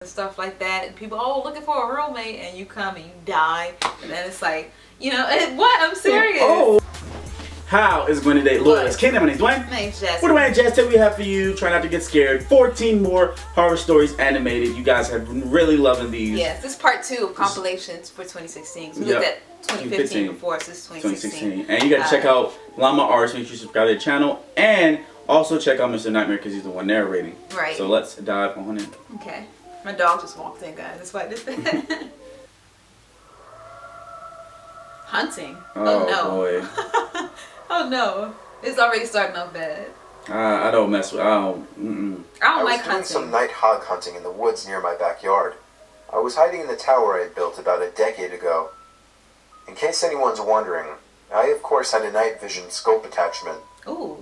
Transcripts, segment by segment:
stuff like that, and people, oh, looking for a roommate, and you come and you die, and then it's like, you know, what? I'm serious. Oh. How is Gwen today? Look, it's Ken. My name's Dwayne. My name's Jasmine. What Dwayne and Jess, today we have for you, try not to get scared, 14 more horror stories animated. You guys have been really loving these. Yes, this is part 2 of compilations for 2016. So we looked at 2015 before, so this is 2016. And you gotta check out Llama Arts, make sure you subscribe to the channel, and also check out Mr. Nightmare because he's the one narrating. Right. So let's dive on in. Okay. My dog just walked in, guys. That's why I did that. Hunting. Oh no. Boy. Oh no. It's already starting off bad. I don't mess with, I don't I like was hunting. doing some night hog hunting in the woods near my backyard. I was hiding in the tower I had built about a decade ago. In case anyone's wondering, I of course had a night vision scope attachment. Ooh.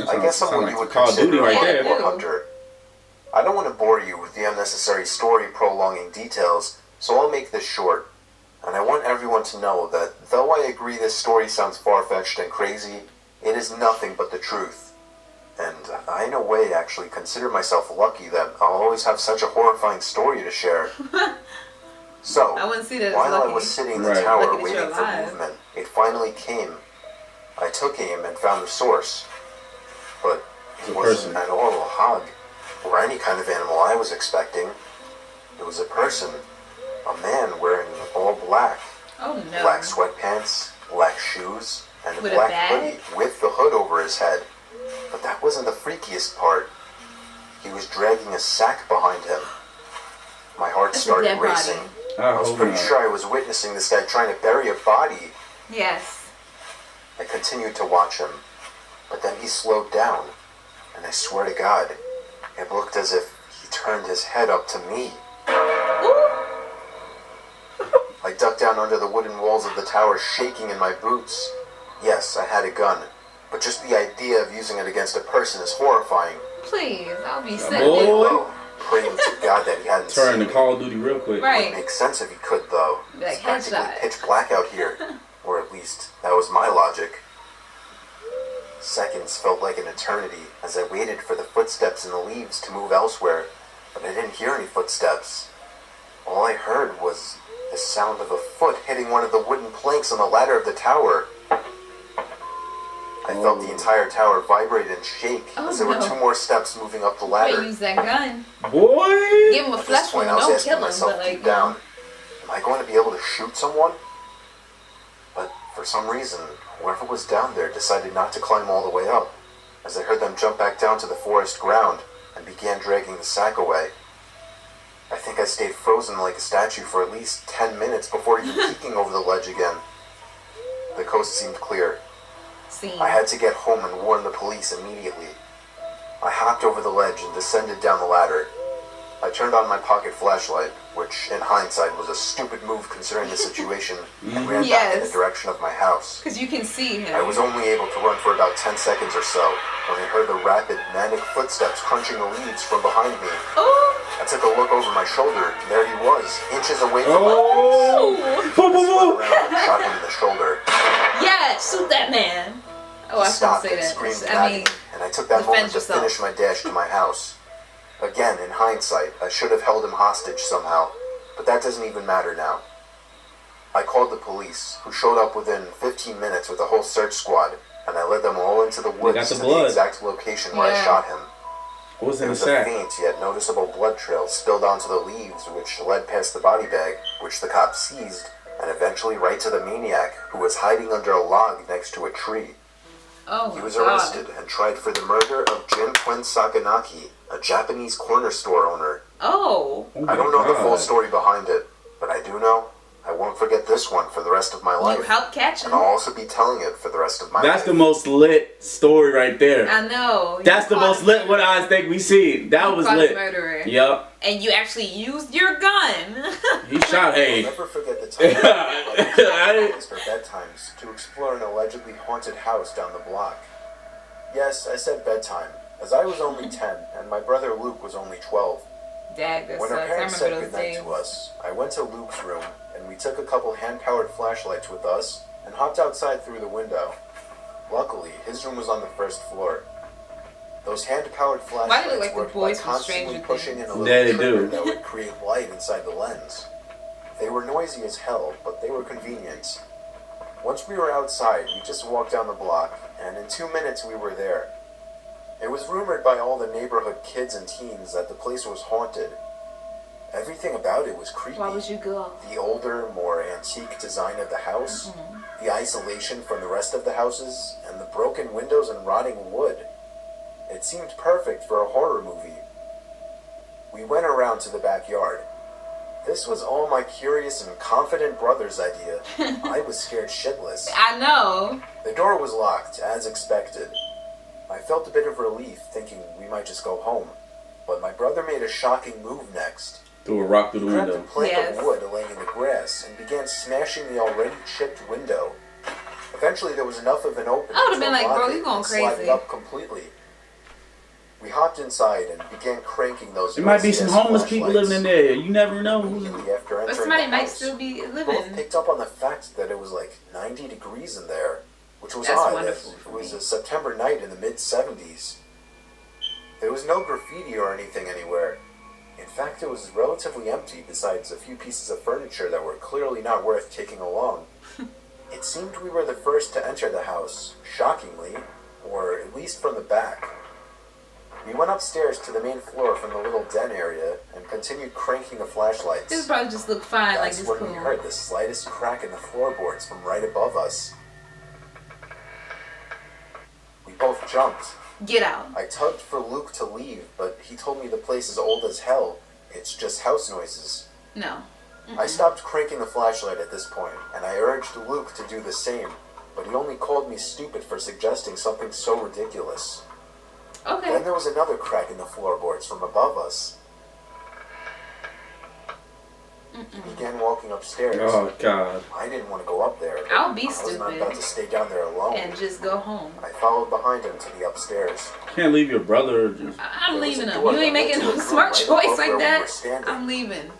I guess I'm what you would Call of Duty consider a right there. hardcore hunter. I don't want to bore you with the unnecessary story prolonging details, so I'll make this short. And I want everyone to know that though I agree this story sounds far-fetched and crazy, it is nothing but the truth. And I in a way actually consider myself lucky that I'll always have such a horrifying story to share. So, I wouldn't see that as while I lucky. was sitting in the Right. tower Lucky that you're waiting for alive. movement, it finally came. I took aim and found the source. But It's a it wasn't person. at all a hog, or any kind of animal I was expecting. It was a person. A man wearing all black. Oh no. Black sweatpants, black shoes, and a With a black bag? hoodie with the hood over his head. But that wasn't the freakiest part. He was dragging a sack behind him. My heart That's a started dead body. racing. I was pretty sure I was witnessing this guy trying to bury a body. Yes. I continued to watch him, but then he slowed down, and I swear to God, it looked as if he turned his head up to me. Ooh. I ducked down under the wooden walls of the tower, shaking in my boots. Yes, I had a gun, but just the idea of using it against a person is horrifying. Please, I'll be sick. boy. Lay low, praying to God that he hadn't Turn seen to me. Call of Duty real quick. Right. Makes sense if he could, though. Like It's practically headshot. pitch black out here, or at least that was my logic. Seconds felt like an eternity as I waited for the footsteps in the leaves to move elsewhere, but I didn't hear any footsteps. All I heard was the sound of a foot hitting one of the wooden planks on the ladder of the tower. I felt the entire tower vibrate and shake as there were 2 more steps moving up the ladder. Wait, use that gun. Boy! Give him a At flesh this wound. point, I was Don't asking kill him, myself but like, deep down, am I going to be able to shoot someone? But for some reason, whoever was down there decided not to climb all the way up, as I heard them jump back down to the forest ground and began dragging the sack away. I think I stayed frozen like a statue for at least 10 minutes before even peeking over the ledge again. The coast seemed clear. scene. I had to get home and warn the police immediately. I hopped over the ledge and descended down the ladder. I turned on my pocket flashlight, which in hindsight was a stupid move considering the situation, and ran back in the Yes. direction of my house. Because you can see him. I was only able to run for about 10 seconds or so when I heard the rapid, manic footsteps crunching the leaves from behind me. Oh! I took a look over my shoulder, and there he was, inches away from my Oh! face. Boom, boom, I spun boom! around and shot him in the shoulder. Yeah, shoot that man. Oh, I He shouldn't stopped say and that. screamed I at mean, me, and I took that defend moment to yourself. finish my dash to my house. Again, in hindsight, I should have held him hostage somehow, but that doesn't even matter now. I called the police, who showed up within 15 minutes with a whole search squad, and I led them all into the got woods the to blood. the exact location where I Yeah. shot him. What was in There the was a sack? faint yet noticeable blood trail spilled onto the leaves, which led past the body bag, which the cops seized, and eventually right to the maniac, who was hiding under a log next to a tree. oh He my was God. arrested and tried for the murder of Jin Quinn Sakanaki, a Japanese corner store owner. Oh. Oh my I don't know the full God. story behind it, but I do know I won't forget this one for the rest of my You life. helped catch him. And I'll also be telling it for the rest of my That's life. the most lit story right there. I know. That's You the caught most a lit one murderer. I think we see. That You was caught a lit. murderer. Yup. And you actually used your gun. He shot. I'll Hey. never forget the time I was for bedtimes to explore an allegedly haunted house down the block. Yes, I said bedtime, as I was only 10 and my brother Luke was only 12. Dag, that When sucks. our I parents remember said those goodnight days. to us, I went to Luke's room and we took a couple hand-powered flashlights with us and hopped outside through the window. Luckily, his room was on the first floor. Those hand-powered Why do they flashlights look like the worked by boys from constantly Stranger pushing Things? in a Yeah, little they trigger do. that would create light They were noisy as hell, but they were convenient. Once we were outside, we just walked down the block, and in 2 minutes we were there. It was rumored by all the neighborhood kids and teens that the place was haunted. Everything about it was creepy. Why would you go? The older, more antique design of the house, the isolation from the rest of the houses, and the broken windows and rotting wood. It seemed perfect for a horror movie. We went around to the backyard. This was all my curious and confident brother's idea. I was scared shitless. I know. The door was locked, as expected. I felt a bit of relief, thinking we might just go home. But my brother made a shocking move next. Threw a rock through the He grabbed a window. plank Yes. of wood laying in the grass and began smashing the already chipped window. Eventually, there was enough of an opening I would've to been like, unlock bro, it you going and slide it crazy. up completely. We hopped inside and began cranking those. There might be some USDS homeless people living in there. You never know. Immediately after But entering somebody the might house, still be we both living. picked up on the fact that it was like 90 degrees in there, which was That's odd. wonderful It for was me. a September night in the mid-70s. There was no graffiti or anything anywhere. In fact, it was relatively empty besides a few pieces of furniture that were clearly not worth taking along. It seemed we were the first to enter the house, shockingly, or at least from the back. We went upstairs to the main floor from the little den area and continued cranking the flashlights. This probably just look fine, like That's this when cool. we heard the slightest crack in the floorboards from right above us. We both jumped. Get out. I tugged for Luke to leave, but he told me the place is old as hell. It's just house noises. No. I stopped cranking the flashlight at this point, and I urged Luke to do the same, but he only called me stupid for suggesting something so ridiculous. Okay. Then there was another crack in the floorboards from above us. He began walking upstairs. Oh God. I didn't want to go up there. I'll be I was not stupid. about to stay down there alone. And just go home. I followed behind him to the upstairs. Can't leave your brother. Just I'm There was leaving a him. door You ain't that led making to no a room smart right choice above like where we were that. standing. I'm leaving.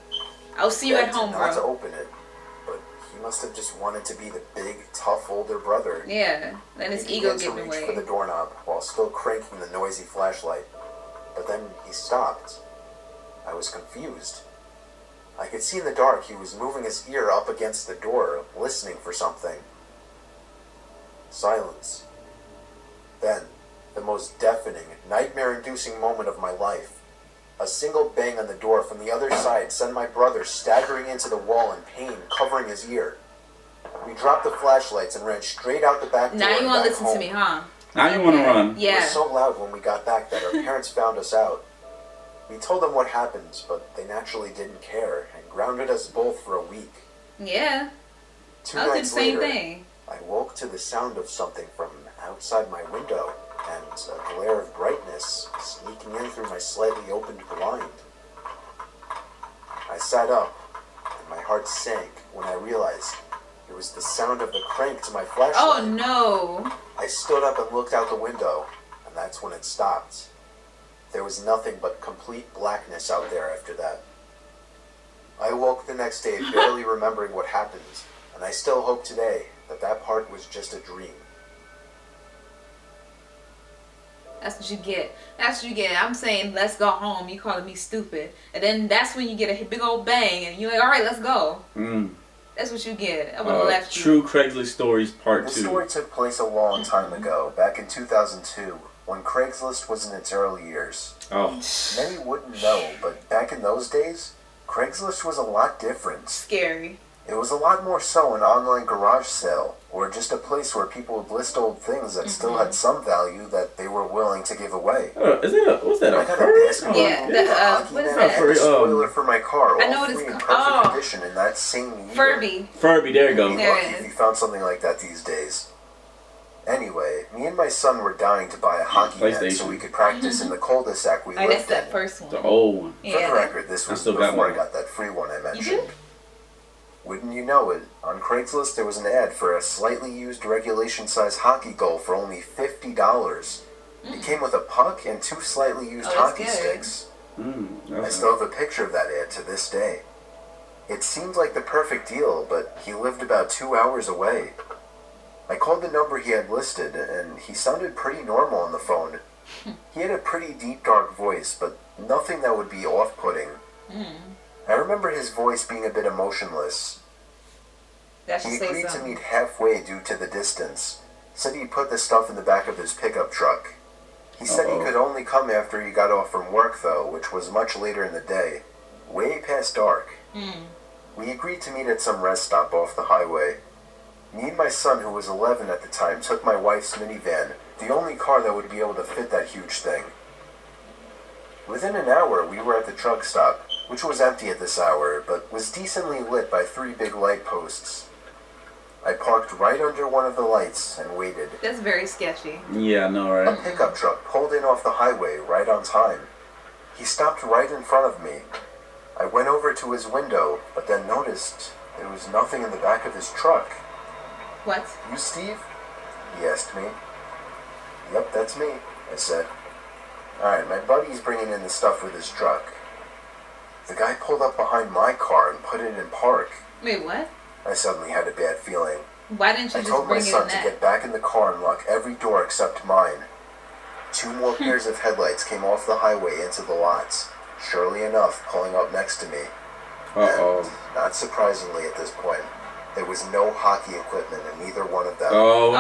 I'll see you Begged at him home, not to bro. open it, but he must have just wanted to be the big, tough older brother. Yeah. Let his He ego began to get in the reach for the way. doorknob while still cranking the noisy flashlight. But then he stopped. I was confused. I could see in the dark he was moving his ear up against the door, listening for something. Silence. Then, the most deafening, nightmare-inducing moment of my life. A single bang on the door from the other side sent my brother staggering into the wall in pain, covering his ear. We dropped the flashlights and ran straight out the back door. Now you and want to back listen home. to me, huh? now you want to run. It was Yeah. so loud when we got back that our parents found us out. We told them what happened, but they naturally didn't care and grounded us both for a week. Yeah. 2 I'll do the nights same later, thing. I woke to the sound of something from outside my window and a glare of brightness sneaking in through my slightly opened blind. I sat up, and my heart sank when I realized it was the sound of the crank to my flashlight. Oh no. I stood up and looked out the window, and that's when it stopped. There was nothing but complete blackness out there after that. I woke the next day barely remembering what happened, and I still hope today that that part was just a dream. That's what you get. That's what you get. I'm saying, let's go home. You calling me stupid. And then that's when you get a big old bang, and you're like, all right, let's go. That's what you get. I would have left you. True Craigslist Stories Part This 2. story took place a long time ago, back in 2002, when Craigslist was in its early years. Oh. Many wouldn't know, but back in those days, Craigslist was a lot different. Scary. It was a lot more so an online garage sale, or just a place where people would list old things that still had some value that they were willing to give away. Is that what's that? I A got a furry? basketball Yeah, hoop, the, a hockey what is net, that? and a spoiler for my car, I know all what it's three in called. perfect Oh. condition in that same year. Furby. Furby, there you go. You'd be There lucky it if is. you found something like that these days. Anyway, me and my son were dying to buy a hockey net so PlayStation. we could practice in the cul-de-sac we Like, that's lived that in. first one. The old one. For the Yeah. record, this I was still got before I mine. got that free one I You mentioned. did? Wouldn't you know it, on Craigslist there was an ad for a slightly used regulation size hockey goal for only $50. It came with a puck and 2 slightly used Oh, that's hockey good. sticks. I That's still have a picture of that ad to this day. It seemed like the perfect deal, but he lived about 2 hours away. I called the number he had listed, and he sounded pretty normal on the phone. He had a pretty deep, dark voice, but nothing that would be off-putting. I remember his voice being a bit emotionless. That should He say agreed to something. meet halfway due to the distance. Said he'd put the stuff in the back of his pickup truck. He said he could only come after he got off from work though, which was much later in the day. Way past dark. We agreed to meet at some rest stop off the highway. Me and my son, who was 11 at the time, took my wife's minivan, the only car that would be able to fit that huge thing. Within an hour, we were at the truck stop, which was empty at this hour, but was decently lit by 3 big light posts. I parked right under one of the lights and waited. That's very sketchy. Yeah, I know, A right? pickup truck pulled in off the highway right on time. He stopped right in front of me. I went over to his window, but then noticed there was nothing in the back of his truck. What? You, Steve? He asked me. Yep, that's me, I said. Alright, my buddy's bringing in the stuff with his truck. The guy pulled up behind my car and put it in park. Wait, what? I suddenly had a bad feeling. Why didn't you I just told my bring it in son to that? get back in the car and lock every door except mine. 2 more pairs of headlights came off the highway into the lots. Surely enough, pulling up next to me. And, not surprisingly at this point, there was no hockey equipment in either one of them. Oh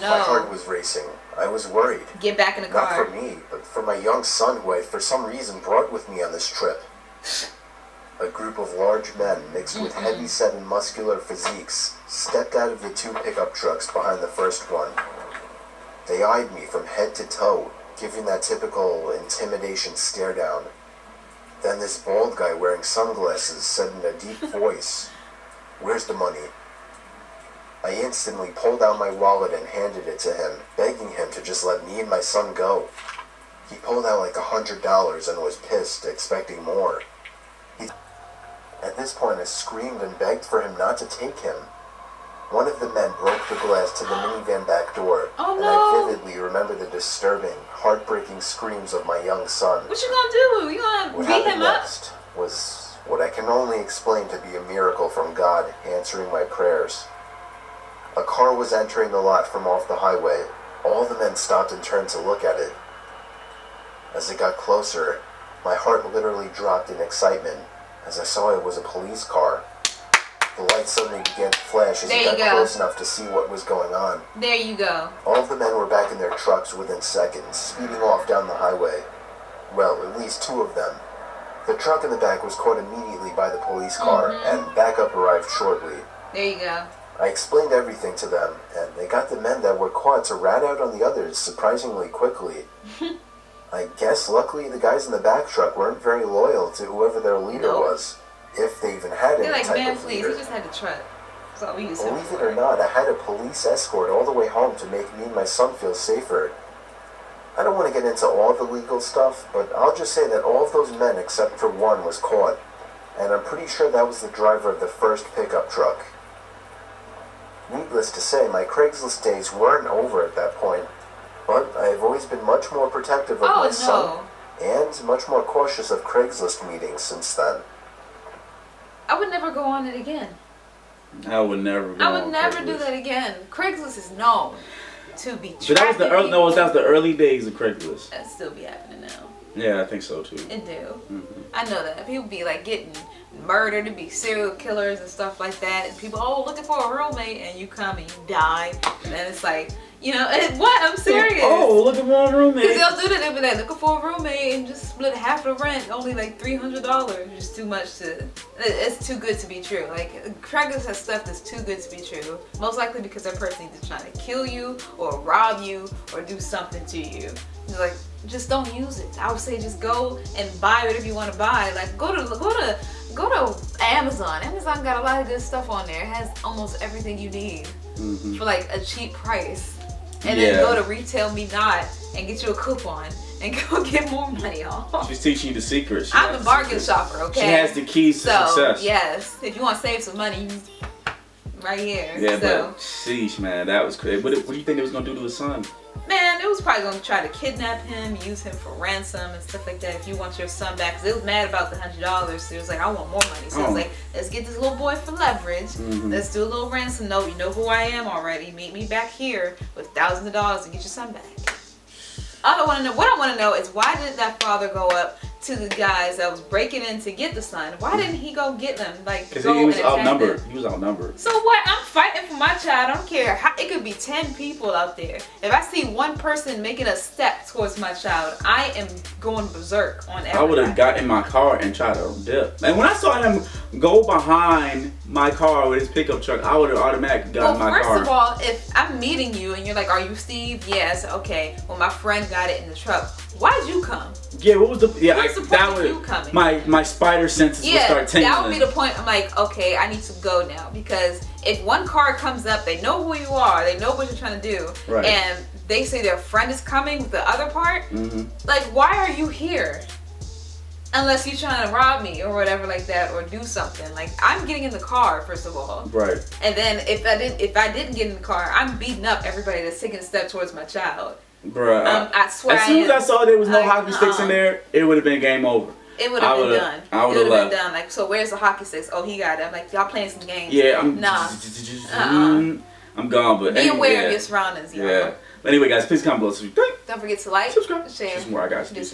My heart no. was racing. I was worried. Get back in the Not car. for me, but for my young son who I for some reason brought with me on this trip. A group of large men mixed with heavy-set and muscular physiques stepped out of the 2 pickup trucks behind the first one. They eyed me from head to toe, giving that typical intimidation stare down. Then this bald guy wearing sunglasses said in a deep voice, "Where's the money?" I instantly pulled out my wallet and handed it to him, begging him to just let me and my son go. He pulled out like $100 and was pissed, expecting more. At this point, I screamed and begged for him not to take him. One of the men broke the glass to the minivan back door, Oh, and no. I vividly remember the disturbing, heartbreaking screams of my young son. What you gonna do? You gonna What beat happened him up? next was what I can only explain to be a miracle from God answering my prayers. A car was entering the lot from off the highway. All the men stopped and turned to look at it. As it got closer, my heart literally dropped in excitement as I saw it was a police car. The lights suddenly began to flash as There it you got go. close enough to see what was going on. There you go. All of the men were back in their trucks within seconds, speeding off down the highway. Well, at least 2 of them. The truck in the back was caught immediately by the police car, and backup arrived shortly. There you go. I explained everything to them, and they got the men that were caught to rat out on the others surprisingly quickly. I guess luckily the guys in the back truck weren't very loyal to whoever their leader Nope. was, if they even had They're any like, type man, of please. leader. He just had the truck. That's all we use him Believe it for. or not, I had a police escort all the way home to make me and my son feel safer. I don't want to get into all the legal stuff, but I'll just say that all of those men except for one was caught, and I'm pretty sure that was the driver of the first pickup truck. Needless to say, my Craigslist days weren't over at that point, but I've always been much more protective of my son, and much more cautious of Craigslist meetings since then. I would never go on it again. I would never go I would on never do Craigslist. that again. Craigslist is known to be But that was the tracking early, that was people. the early days of Craigslist. That still be happening now. Yeah, I think so too. It do. I know that. People be like getting murdered to be serial killers and stuff like that. And people, oh, looking for a roommate, and you come and you die. And then it's like, you know, what? I'm serious. Oh, look at one roommate. Because they'll do that. They'll be like, looking for a roommate and just split half the rent, only like $300. Just too much to. It's too good to be true. Like Craigslist has stuff that's too good to be true. Most likely because that person either trying to kill you or rob you or do something to you. It's like, just don't use it. I would say just go and buy whatever you want to buy. Like go to Amazon. Amazon got a lot of good stuff on there. It has almost everything you need for like a cheap price. And then go to Retail Me Not and get you a coupon and go get more money off. She's teaching you the secrets. I'm a bargain shopper, okay? She has the keys to success. Yes, if you want to save some money, right here. Yeah, so, but sheesh, man, that was crazy. What do you think they was gonna do to his son? man, it was probably going to try to kidnap him, use him for ransom and stuff like that if you want your son back. Because it was mad about the $100. So it was like, I want more money. So it was like, let's get this little boy for leverage. Let's do a little ransom note. You know who I am already. Meet me back here with $1,000 and get your son back. What I want to know is why did that father go up to the guys that was breaking in to get the son. Why didn't he go get them? Like, Because go he was and attack outnumbered. them? He was outnumbered. So what? I'm fighting for my child. I don't care. How, it could be 10 people out there. If I see one person making a step towards my child, I am going berserk on everybody. I would have got in my car and tried to dip. And when I saw him go behind my car with his pickup truck, I would have automatically got in my car. First of all, if I'm meeting you and you're like, are you Steve? Yes. Okay. Well, my friend got it in the truck. Why'd you come? Yeah, what was the... Yeah, What's the point that of would... you coming? My spider senses would start tingling. That would be the point. I'm like, okay, I need to go now. Because if one car comes up, they know who you are. They know what you're trying to do. Right. And they say their friend is coming with the other part. Mm-hmm. Like, why are you here? Unless you're trying to rob me or whatever like that, or do something. Like, I'm getting in the car, first of all. Right. And then if I didn't get in the car, I'm beating up everybody that's taking a step towards my child. Bruh. I swear. As soon as I saw there was no Like, hockey sticks in there, it would have been game over. It would have been done. I would it have would have left. been done. Like, so where's the hockey sticks? Oh, he got it. I'm like, y'all playing some games. Yeah, I'm... Nah. I'm gone, but Be anyway, aware of your surroundings, y'all. Yeah. But anyway, guys, please comment below. Don't forget to like, Subscribe. share. Just more I got. This is